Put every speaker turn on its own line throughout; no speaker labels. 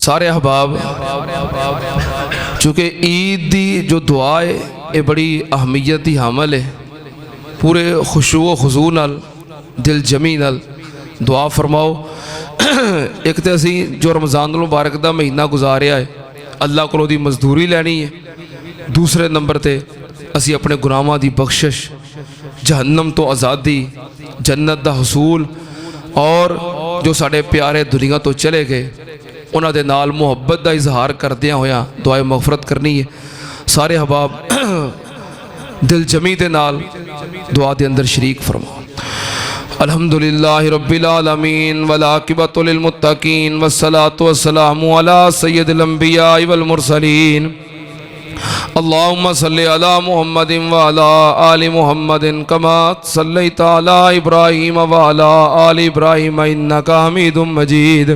سارے احباب، چونکہ عید دی جو دعا ہے یہ بڑی اہمیت دی حامل ہے، پورے خشوع و خضوع نال دل جمی نال دعا فرماؤ۔ ایک تو اسی جو رمضان المبارک دا مہینہ گزاریا ہے اللہ کو دی مزدوری لینی ہے، دوسرے نمبر تے اسی اپنے گناہاں دی بخشش، جہنم تو آزادی، جنت دا حصول، اور جو ساڑے پیارے دنیا تو چلے گئے انہاں دے نال محبت دا اظہار کردیاں ہویا دعائے مغفرت کرنی ہے۔ سارے احباب دل جمی دے نال دعا دے اندر شریک فرماؤ۔ الحمدللہ رب العالمین والعاقبۃ للمتقین والصلاة والسلام علی سید الانبیاء والمرسلین، اللہم صلی علی محمد وعلی آل محمد کما صلیت علی ابراہیم وعلی آل ابراہیم انکا حمید مجید،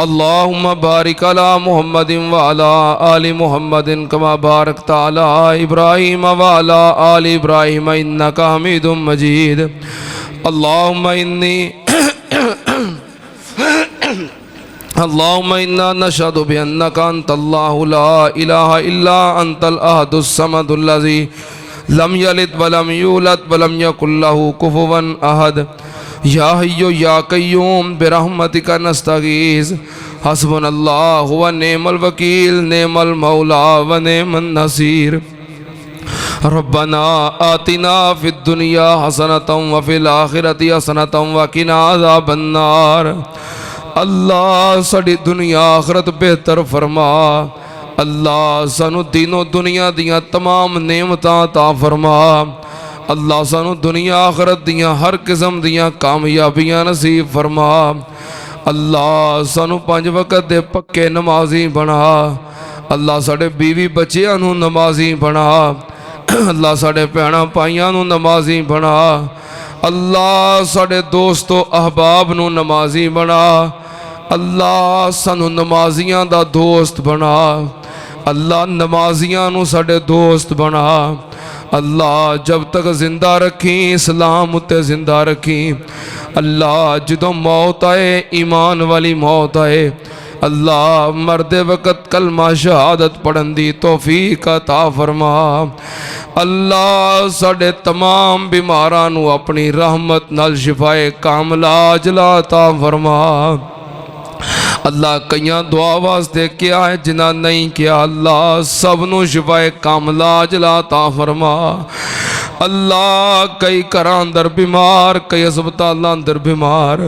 اللہم بارک علی محمد وعلی آل محمد کما بارکت علی ابراہیم وعلی آل ابراہیم انکا حمید مجید، اللہم انا نشہد بانک انت اللہ لا الہ الا انت الاحد الصمد الذی لم یلد ولم یولد ولم یکن لہ کفوا احد، یا حی یا قیوم برحمتک نستغیث، حسبنا اللہ ونعم الوکیل نعم المولا ونعم النصیر، ربنا آتنا فی الدنیا حسنۃ وفی الآخرۃ حسنۃ وقنا عذاب النار۔ اللہ ساڑی دنیا آخرت بہتر فرما، اللہ سانو دین و دنیا دیاں تمام نعمتاں عطا فرما، اللہ سانو دنیا آخرت دیاں ہر قسم دیاں کامیابیاں نصیب فرما، اللہ سانو 5 وقت دے پکے نمازی بنا، اللہ ساڑے بیوی بچیاں نو نمازی بنا، اللہ ساڑے بھیناں بھائیاں نو نمازی بنا، اللہ ساڑے دوست و احباب نو نمازی بنا، اللہ سانو نمازیاں دا دوست بنا، اللہ نمازیاں نو ساڑے دوست بنا، اللہ جب تک زندہ رکھیں اسلام اتے زندہ رکھیں، اللہ جدوں موت آئے ایمان والی موت آئے، اللہ مرد وقت کلمہ شہادت پڑھن دی توفیق عطا فرما، اللہ ساڑے تمام بیمارانو اپنی رحمت نال شفائے کاملہ عاجلہ عطا فرما، اللہ کئیاں دعا واسطے کیا ہے جنہ نہیں کیا، اللہ سب نو شفائے کاملہ عاجلہ عطا فرما، اللہ کئی گھراں اندر بیمار، کئی ہسپتالاں اندر بیمار،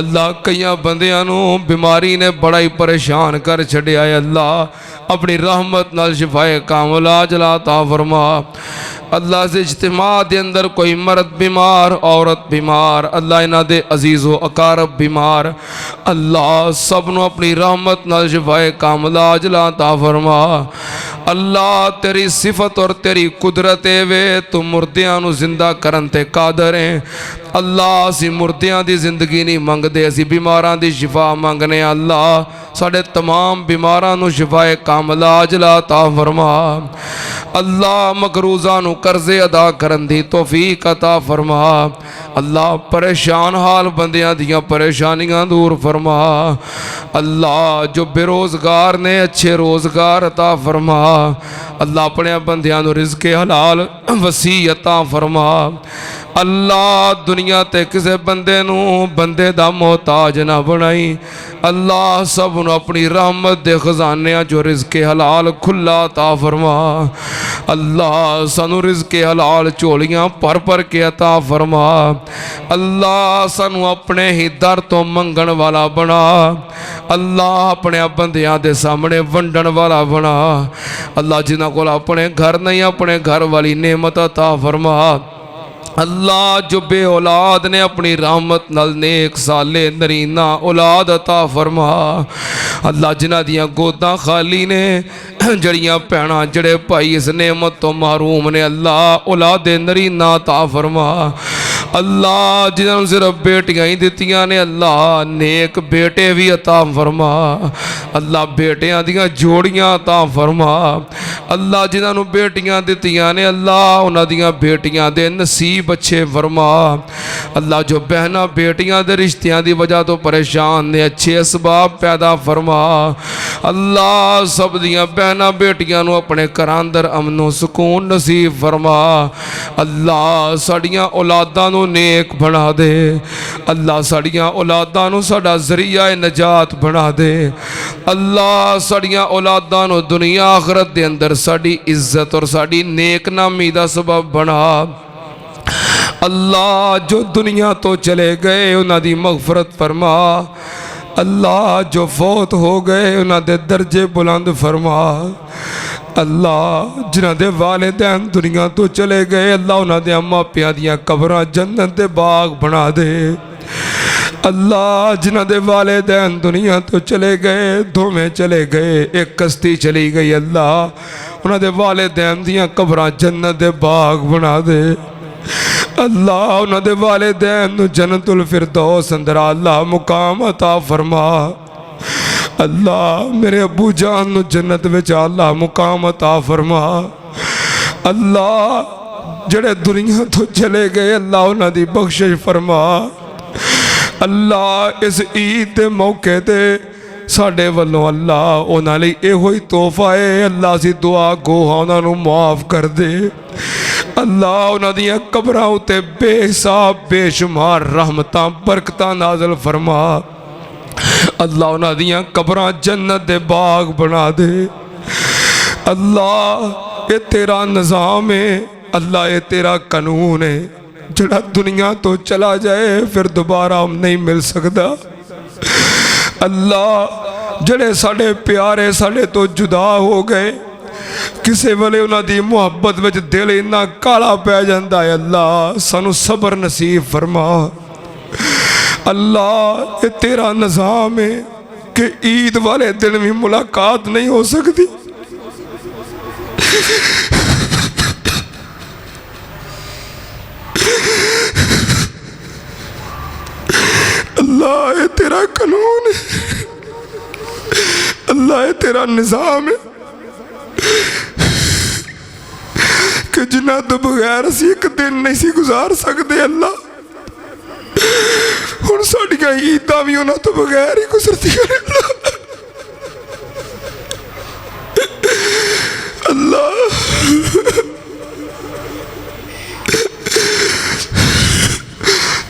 اللہ کئیاں بندیاں نو بیماری نے بڑا ہی پریشان کر چھڑیا ہے، اللہ اپنی رحمت نال شفائے کاملہ عاجلہ عطا فرما، اللہ سے اجتماع دے اندر کوئی مرد بیمار، عورت بیمار، اللہ انہاں دے عزیز و اقارب بیمار، اللہ سب نو اپنی رحمت نال شفائے کاملہ عاجلہ عطا فرما، اللہ تیری صفت اور تیری قدرت وے تو مردیاں نو زندہ کرن تے قادر ہیں، اللہ اسی مردیاں دی زندگی نہیں منگ دے، اسی بیماراں دی شفا منگنے، اللہ ساڑے تمام بیماراں نو شفائے کاملہ عاجلہ عطا فرما، اللہ مقروضاں نو قرضے ادا کرن دی توفیق عطا فرما، اللہ پریشان حال بندیاں دیاں پریشانیاں دور فرما، اللہ جو بے روزگار نے اچھے روزگار عطا فرما، اللہ اپنے بندیاں نو رزق حلال وسیع عطا فرما، اللہ دنیا تے کسے بندے نو بندے دا محتاج نہ بنائی، اللہ سب نو اپنی رحمت دے خزانے جو رزق حلال کھلا عطا فرما، اللہ سانو رزق حلال چولیاں پر پر کے عطا فرما، اللہ سانو اپنے ہی در تو منگن والا بنا، اللہ اپنے بندیاں دے سامنے ونڈن والا بنا، اللہ جنہاں کو اپنے گھر نہیں اپنے گھر والی نعمت عطا فرما، اللہ جو بے اولاد نے اپنی رحمت نال نیک سالے نرینہ اولاد عطا فرما، اللہ جنہ دیاں گوداں خالی نے، جڑیاں پہنا جڑے پائی اس نعمت تو محروم نے، اللہ اولاد نرینہ عطا فرما، اللہ جنہوں صرف بیٹیاں ہی دیتیاں نے، اللہ نیک بیٹے بھی عطا فرما، اللہ بیٹیاں دیاں جوڑیاں عطا فرما، اللہ جنہاں نو بیٹیاں دتیاں نے اللہ انہاں دیاں بیٹیاں دے نصیب اچھے فرما اللہ جو بہناں بیٹیاں دے رشتیاں دی وجہ تو پریشان نے اچھے اسباب پیدا فرما اللہ سب دیاں بہناں بیٹیاں نو اپنے گھراں اندر امن و سکون نصیب فرما اللہ ساڈیاں اولاداں نو نیک بنا دے اللہ ساڈیاں اولاداں نو ساڈا ذریعہ نجات بنا دے اللہ ساڈیاں اولاداں نو دنیا آخرت دے اندر ساڈی عزت اور ساڈی نیک نامی دا سبب بنا اللہ جو دنیا تو چلے گئے انہاں دی مغفرت فرما اللہ جو فوت ہو گئے انہاں دے درجے بلند فرما اللہ جنہاں دے والدین دنیا تو چلے گئے اللہ انہاں دے اماں پیاں دیاں قبراں جنت دے باغ بنا دے اللہ جنہاں دے والدین دنیا تو چلے گئے دو میں چلے گئے ایک کشتی چلی گئی اللہ انہاں دے والدین دیاں قبراں جنت دے باغ بنا دے اللہ انہاں دے والدین نو جنت الفردوس اندر اللہ مقام عطا فرما اللہ میرے ابو جان نو جنت وچ اللہ مقام عطا فرما اللہ جڑے دنیا تو چلے گئے اللہ انہاں دی بخشش فرما اللہ اس عید دے موقع تے ساڑھے والوں اللہ انہاں لئی اے ہوئی تحفہ ہے اللہ سی دعا گو انہاں نو معاف کر دے اللہ انہاں دیاں قبراں اُتے بے حساب بے شمار رحمتاں برکتاں نازل فرما اللہ انہاں دیاں قبراں جنت دے باغ بنا دے اللہ اے تیرا نظام ہے اللہ اے تیرا قانون ہے جڑا دنیا تو چلا جائے پھر دوبارہ ہم نہیں مل سکتا اللہ جڑے ساڑھے پیارے ساڑھے تو جدا ہو گئے کسے والے انہاں دی محبت وچ دل انہاں کالا پہ جاندہ ہے اللہ سانو صبر نصیب فرما اللہ یہ تیرا نظام ہے کہ عید والے دن میں ملاقات نہیں ہو سکتی اللہ یہ تیرا قانون ہے اللہ یہ تیرا نظام ہے کہ جنہ تو بغیر اسی ایک دن نہیں سی گزار سکتے اللہ ہن ساڈیاں عیداں وی انہاں تو بغیر ہی گزردیاں نے اللہ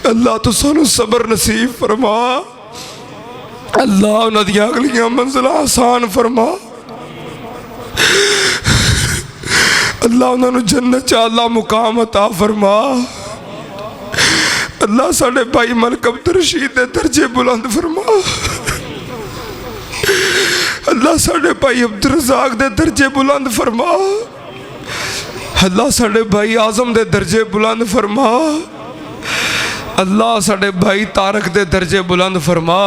اللہ تو سانو صبر نصیب فرما اللہ انہاں دیاں اگلیاں منزلاں آسان فرما اللہ انہاں نو جنت چ اللہ مقام عطا فرما اللہ ساڑھے بھائی ملک عبدالرشید دے درجے بلند فرما اللہ ساڑھے بھائی عبدالرزاق دے درجے بلند فرما اللہ ساڑھے بھائی اعظم دے درجے بلند فرما اللہ ساڑھے بھائی طارق دے درجے بلند فرما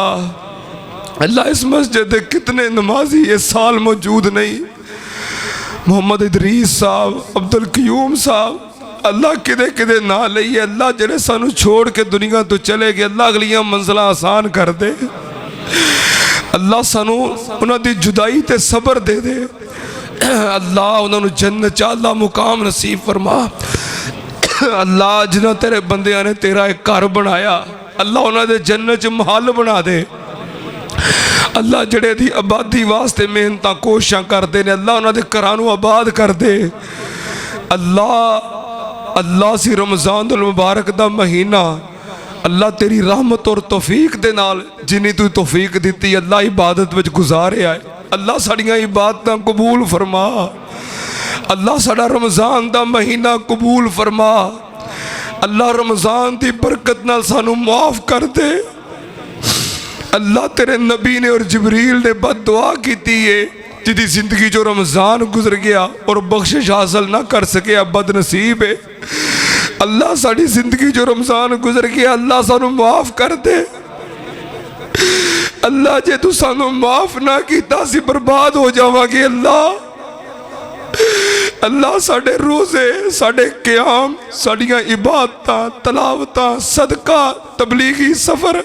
اللہ اس مسجد دے کتنے نمازی اس سال موجود نہیں محمد ادریس صاحب عبدالقیوم صاحب اللہ کدے کدے نہ لئیے اللہ جنہیں سانو چھوڑ کے دنیا تو چلے گئے اللہ اگلیاں منزلہ آسان کر دے اللہ سانو انہاں دی جدائی تے صبر دے دے اللہ انہاں نو جنت چا اللہ مقام نصیب فرما اللہ جنہ تیرے بندیاں نے تیرا ایک گھر بنایا اللہ انہاں دے جنت چ محل بنا دے اللہ جڑے دی آبادی واسطے محنتاں کوششاں کر دے نے اللہ انہاں دے گھرانوں آباد کر دے اللہ سی رمضان المبارک دا مہینہ اللہ تیری رحمت اور توفیق دے نال جنی تو توفیق دیتی اللہ عبادت وچ گزارے آئے اللہ ساڑیاں عبادتاں قبول فرما اللہ ساڑا رمضان دا مہینہ قبول فرما اللہ رمضان دی برکت نال سانو معاف کر دے اللہ تیرے نبی نے اور جبریل نے بد دعا کی ہے جدی زندگی جو رمضان گزر گیا اور بخشش حاصل نہ کر سکے بد نصیب ہے اللہ ساڑی زندگی جو رمضان گزر گیا اللہ سانو معاف کر دے اللہ جے تو سانو معاف نہ کیتا سی برباد ہو جاواں گے اللہ ساڑے روزے ساڑے قیام ساڑیاں عبادتاں تلاوتاں صدقہ تبلیغی سفر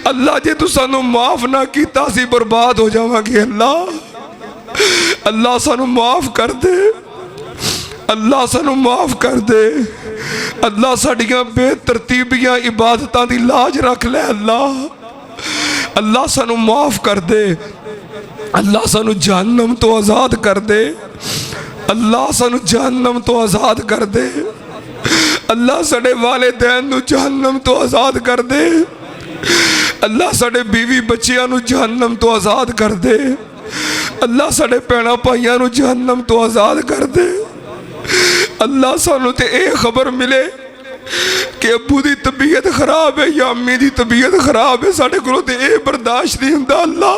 اللہ جے تو سانو معاف نہ کیتا سی برباد ہو جاواں گے اللہ اللہ سانو معاف کر دے، اللہ سانو معاف کر دے، اللہ ساڑیاں بے ترتیبیاں عبادتاں دی لاج رکھ لے اللہ، اللہ سانو معاف کر دے، اللہ سانو جہنم تو آزاد کر دے، اللہ سانو جہنم تو آزاد کر دے، اللہ ساڑے والدین نو جہنم تو آزاد کر دے، اللہ ساڑے بیوی بچیاں نو جہنم تو آزاد کر دے، اللہ ساڑے پینا پائیاں نو جہنم تو آزاد کر دے۔ اللہ سانو تے اے خبر ملے کہ ابو دی طبیعت خراب ہے یا امی دی طبیعت خراب ہے، ساڑے کو تے اے برداشت نہیں ہوندا اللہ،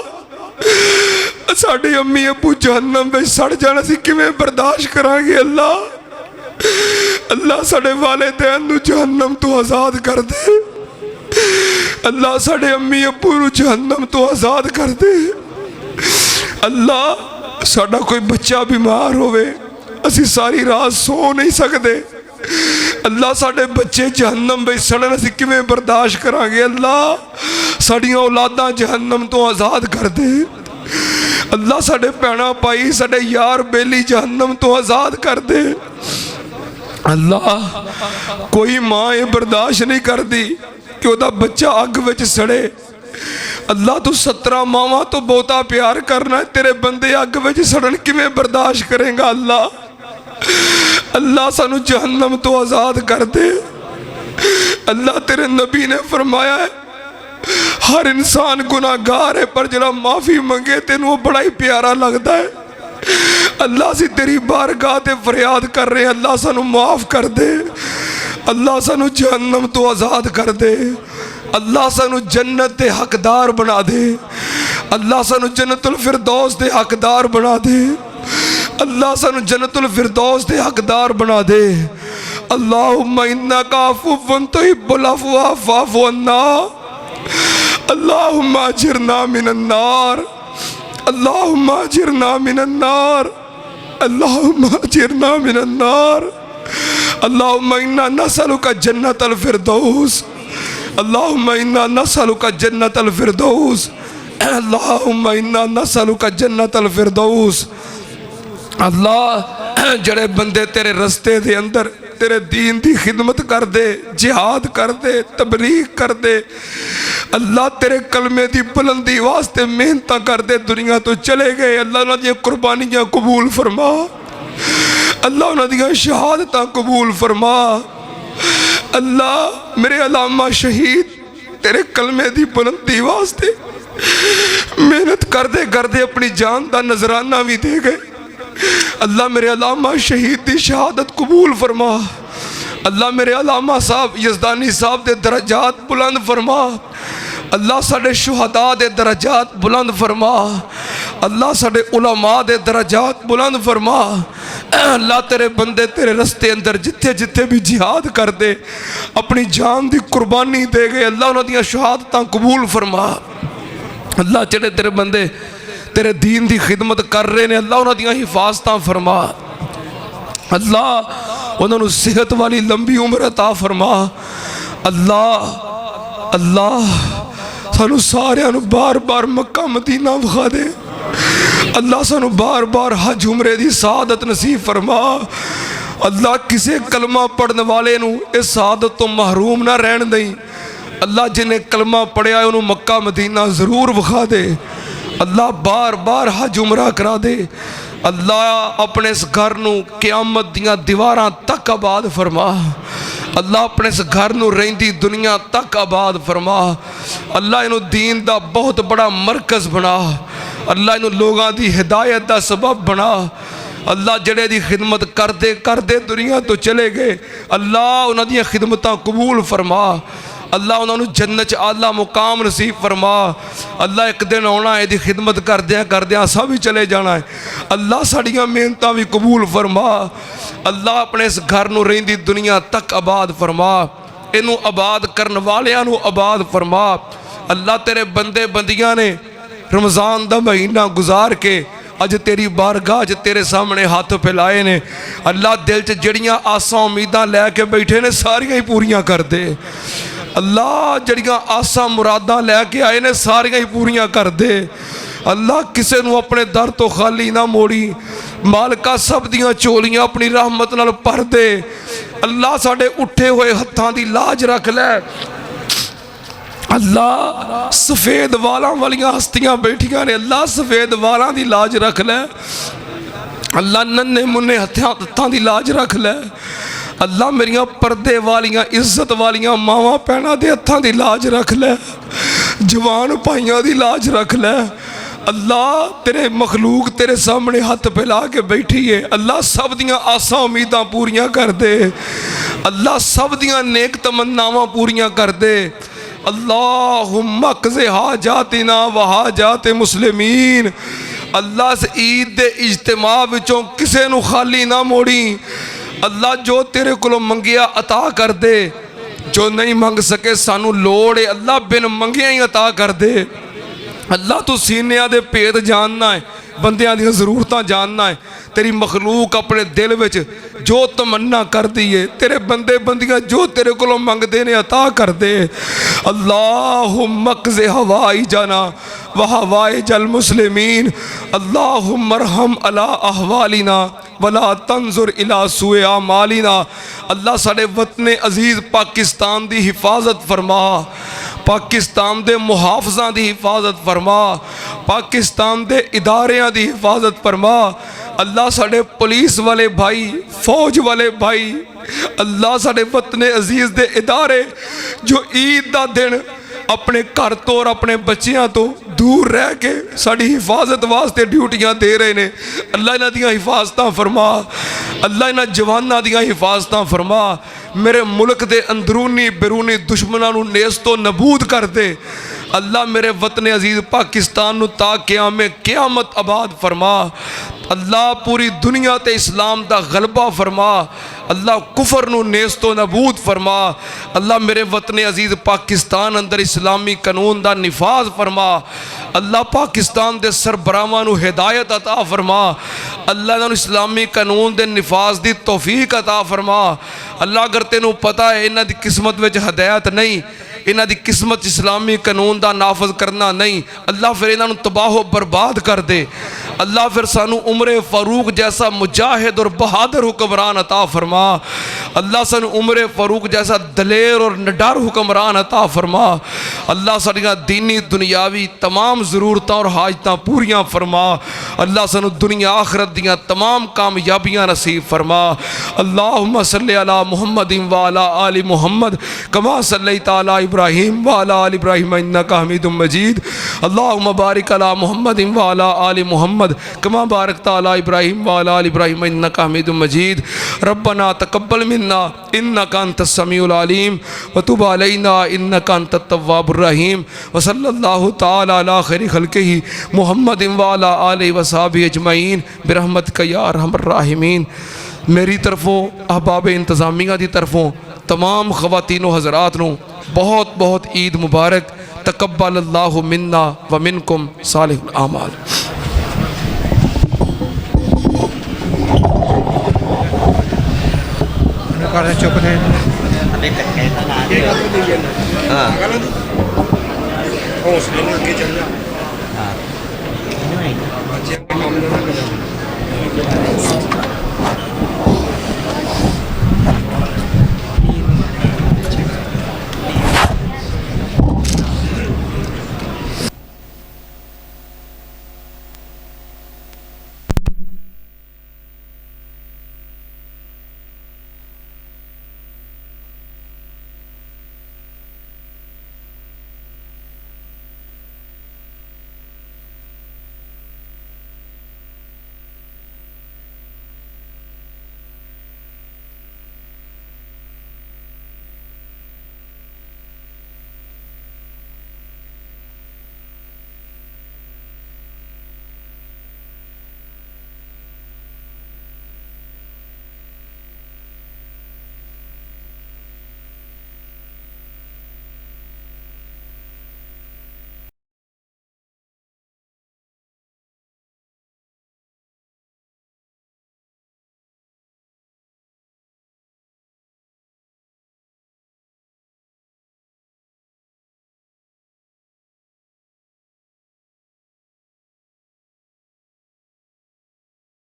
ساڑے امی ابو جہنم میں سڑ جانا سی کیویں برداشت کران گے اللہ، اللہ ساڑے والدین نو جہنم تو آزاد کر دے، اللہ ساڑے امی ابو نو جہنم تو آزاد کر دے، اللہ ساڑا کوئی بچہ بیمار ہوئے اسی ساری رات سو نہیں سکتے، اللہ ساڑے بچے جہنم میں سڑن اسی کیویں برداشت کران گے اللہ، ساڑیاں اولاداں جہنم تو آزاد کر دے، اللہ ساڑے پینا پائی ساڑے یار بیلی جہنم تو آزاد کر دے، اللہ کوئی ماں یہ برداشت نہیں کر دی کہ وہ دا بچہ آگ وچ سڑے، اللہ تو 17 ماما تو بہتا پیار کرنا ہے، تیرے بندے آگ وچ سڑن کی میں برداشت کریں گا اللہ، اللہ سانو جہنم تو آزاد کر دے، اللہ تیرے نبی نے فرمایا ہے ہر انسان گناہگار ہے پر جڑا معافی منگے تینوں وہ بڑا ہی پیارا لگتا ہے، اللہ سی تیری بارگاہ تے فریاد کر رہے ہیں، اللہ سانو معاف کر دے، اللہ سانو جہنم تو آزاد کر دے، اللہ سانو جنت دے حقدار بنا دے، اللہ سانو جنت الفردوس دے حقدار بنا دے، اللہ سانو جنت الفردوس دے حقدار بنا دے، اللہم انکا عفو تحب العفو فاعف عنا، اللہم اجرنا من النار، اللہم اجرنا من النار، اللہم اجرنا من النار، اللہم انا نسألک جنت الفردوس، اللہم انا نسألک جنت الفردوس، اللہم انا نسألک جنت الفردوس۔ اللہ جڑے بندے تیرے رستے دے اندر تیرے دین دی خدمت کر دے، جہاد کر دے، تبلیغ کر دے، اللہ تیرے کلمے دی بلندی واسطے محنتاں کر دے، دنیا تو چلے گئے، اللہ انہاں دی قربانیاں قبول فرما، اللہ انہاں دی شہادتاں قبول فرما، اللہ میرے علامہ شہید تیرے کلمے دی بلندی واسطے محنت کر دے اپنی جان دا نذرانہ بھی دے گئے، اللہ میرے علامہ شہید دی شہادت قبول فرما، اللہ میرے علامہ صاحب یزدانی صاحب دے درجات بلند فرما، اللہ ساڑے شہداء دے درجات بلند فرما، اللہ ساڑے علماء دے درجات بلند فرما، اللہ تیرے بندے تیرے رستے اندر جتھے جتھے بھی جہاد کر دے اپنی جان دی قربانی دے گئے، اللہ انہاں دیاں شہادتاں قبول فرما، اللہ چڑے تیرے بندے تیرے دین دی خدمت کر رہے ہیں، اللہ انہاں دیاں حفاظتاں فرما، اللہ انہاں نو صحت والی لمبی عمر عطا فرما، اللہ سانو سارے انہوں بار بار مکہ مدینہ بخا دے، اللہ سانو بار بار حج عمرے دی سعادت نصیب فرما، اللہ کسے کلمہ پڑھنے والے نو اس سعادت تو محروم نہ رہن دیں، اللہ جنہیں کلمہ پڑھیا ہے انہوں مکہ مدینہ ضرور بخا دے، اللہ بار بار حج عمرہ کرا دے، اللہ اپنے اس گھر نو قیامت دیاں دیواراں تک آباد فرما، اللہ اپنے اس گھر نو رہندی دنیا تک آباد فرما، اللہ انہوں دین دا بہت بڑا مرکز بنا، اللہ انہوں لوگاں دی ہدایت دا سبب بنا، اللہ جڑے دی خدمت کر دے دنیا تو چلے گئے، اللہ انہوں دی خدمتاں قبول فرما، اللہ انہوں نے جنت اعلیٰ مقام نصیب فرما، اللہ ایک دن ہونا ہے دی خدمت کر دیاں سب ہی چلے جانا ہے، اللہ ساڑیاں محنتاں بھی قبول فرما، اللہ اپنے اس گھر نو رہندی دنیا تک آباد فرما، انہوں آباد کرن والیاں نو آباد فرما، اللہ تیرے بندے بندیاں نے رمضان دا مہینہ گزار کے اج تیری بارگاہ اج تیرے سامنے ہاتھ پھیلائے نے، اللہ دل چ جڑیاں آساں امیداں لے کے بیٹھے نے ساریاں ہی پوریاں کر دے، اللہ جڑیاں آساں مراداں لے کے آئے نے ساریاں ہی پوریاں کر دے، اللہ کسے نو اپنے در تو خالی نہ موڑی مالکا سب دیاں چولیاں اپنی رحمت نال بھر دے اللہ ساڑے اٹھے ہوئے ہتھاں دی لاج رکھ لے اللہ سفید والاں والیاں ہستیاں بیٹھیاں نے اللہ سفید والاں دی لاج رکھ لے اللہ ننے منے ہتھاں دی لاج رکھ لے اللہ میریاں پردے والیاں عزت والیاں ماواں پہنا دے ہتھاں دی لاج رکھ لے جوان پائیاں دی لاج رکھ لے اللہ تیرے مخلوق تیرے سامنے ہاتھ پھیلا کے بیٹھی ہے اللہ سب دیاں آساں امیداں پوریاں کر دے اللہ سب دیاں نیک تمناواں پوریاں کر دے اللہم اقضِ حاجاتنا و حاجات مسلمین اللہ سے عید دے اجتماع وچوں کسے نو خالی نہ موڑی اللہ جو تیرے کلو منگیا عطا کر دے جو نہیں منگ سکے سانو لوڑے اللہ بن منگیا ہی عطا کر دے اللہ تو سینیاں دے پیت جاننا ہے بندیاں دیاں ضرورتاں جاننا ہے تیری مخلوق اپنے دل وچ جو تمنا کر دیئے تیرے بندے بندیاں جو تیرے کلو منگ دینے عطا کر دے اللہم اقضِ حوائجنا و حوائج المسلمین اللہم ارحم علی احوالنا ولا تنظر الى سوء اعمالنا اللہ ساڑے وطن عزیز پاکستان دی حفاظت فرما پاکستان دے محافظاں دی حفاظت فرما پاکستان دے اداریاں دی حفاظت فرما اللہ ساڑے پولیس والے بھائی فوج والے بھائی اللہ ساڑے وطن عزیز دے ادارے جو عید دا دن اپنے گھر تو اور اپنے بچیاں تو دور رہ کے ساڑی حفاظت واسطے ڈیوٹیاں دے رہے نے اللہ انہاں دیاں حفاظتاں فرما اللہ انہاں جواناں دیاں حفاظتاں فرما میرے ملک دے اندرونی بیرونی دشمناں نو نیست و نبود کر دے اللہ میرے وطن عزیز پاکستان نو تا قیامت آباد فرما اللہ پوری دنیا تے اسلام دا غلبہ فرما اللہ کفر نو نیست و نبود فرما اللہ میرے وطن عزیز پاکستان اندر اسلامی قانون دا نفاذ فرما اللہ پاکستان دے سربراہاں نو ہدایت عطا فرما اللہ نو اسلامی قانون دے نفاذ دی توفیق عطا فرما اللہ اگر تینوں پتہ ہے انہاں دی قسمت وچ ہدایت نہیں انہاں دی قسمت اسلامی قانون دا نافذ کرنا نہیں اللہ پھر انہاں نو تباہ و برباد کر دے اللہ پھر سانو عمر فاروق جیسا مجاہد اور بہادر حکمران عطا فرما اللہ سانو عمر فاروق جیسا دلیر اور نڈر حکمران عطا فرما اللہ سانو دینی دنیاوی تمام ضرورتاں اور حاجتاں پوریاں فرما اللہ سانو دنیا آخرت دیاں تمام کامیابیاں نصیب فرما اللہم صلی علی محمد وعلی آل محمد کما صلیت علی ابراہیم وعلی آل ابراہیم انکا حمید مجید اللہم بارک علی محمد وعلی آل محمد کما بارکت علی ابراہیم وعلی آل ابراہیم انکا حمید مجید ربنا تقبل منا انکا انت السمیع العلیم وتب علینا انکا انت التواب الرحیم وصلی اللہ تعالی علی خیر خلقہ محمد وعلی آلہ وصحبہ اجمعین برحمتک یا ارحم الراحمین میری طرفوں احباب انتظامیہ دی طرفوں تمام خواتین و حضرات نو بہت بہت عید مبارک تقبل اللہ منا و منکم صالح الاعمال
ہاں